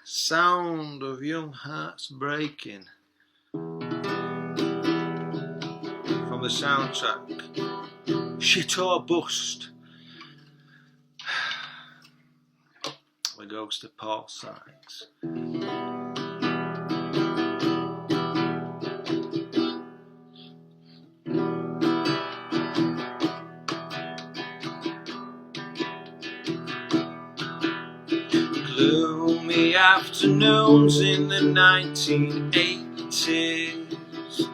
Sound of young hearts breaking from the soundtrack Shit or Bust. The Ghost of Paul Sykes. Gloomy afternoons in the 1980s.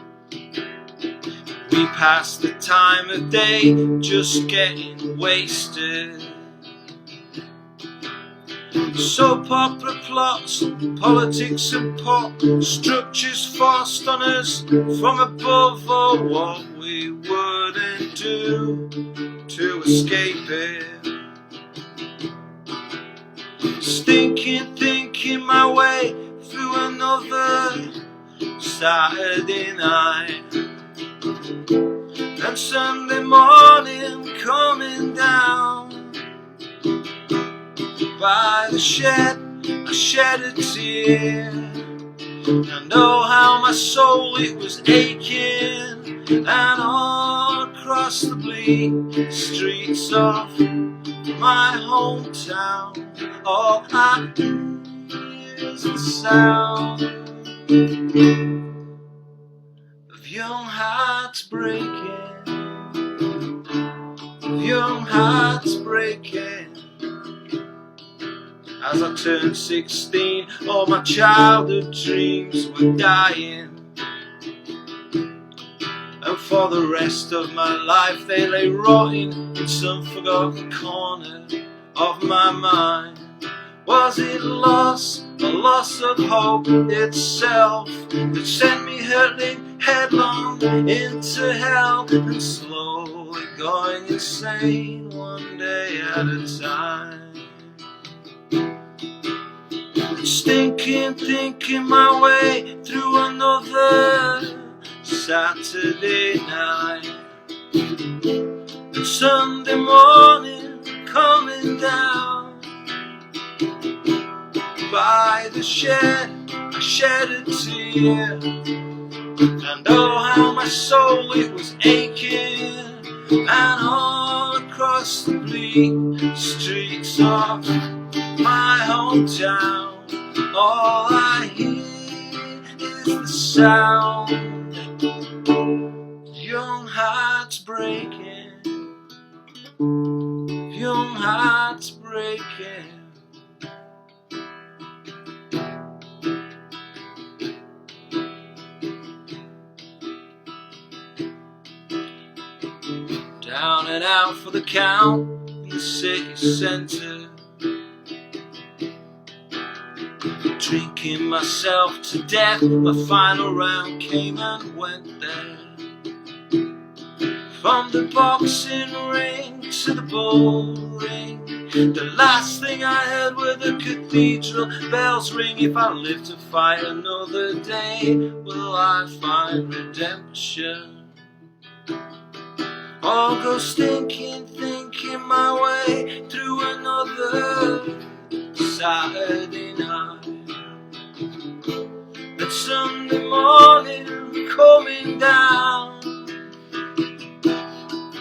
We passed the time of day just getting wasted. Soap opera plots, politics and pop, structures forced on us from above, or what we wouldn't do to escape it. Stinking, thinking my way through another Saturday night, and Sunday morning coming down. By the shed, I shed a tear, and oh how my soul it was aching. And all across the bleak streets of my hometown, all I hear is the sound of young hearts breaking, of young hearts breaking. As I turned 16, all my childhood dreams were dying, and for the rest of my life they lay rotting in some forgotten corner of my mind. Was it loss, a loss of hope itself, that sent me hurtling headlong into hell, and slowly going insane one day at a time? Stinking, thinking my way through another Saturday night, and Sunday morning coming down. By the shed, I shed a tear, and oh how my soul it was aching. And all across the bleak streets of my hometown, all I hear is the sound of young hearts breaking, young hearts breaking. Down and out for the count in the city centre, drinking myself to death. My final round came and went there. From the boxing ring to the bull ring, the last thing I heard were the cathedral bells ring. If I live to fight another day, will I find redemption? Or go stinking, thinking my way through another Saturday night, and Sunday morning coming down.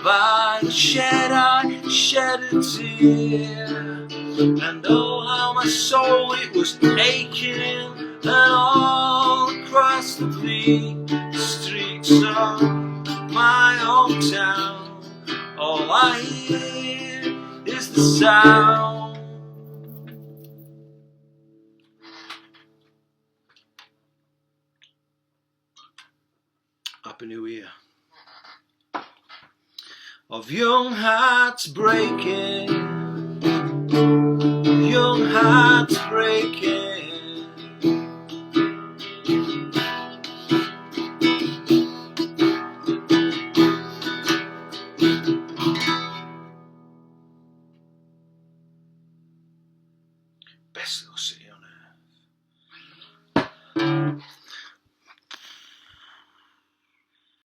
By the shed I shed a tear, and oh how my soul it was aching. And all across the bleak streets of my hometown, all I hear is the sound. Happy New Year. Of young hearts breaking, young hearts breaking.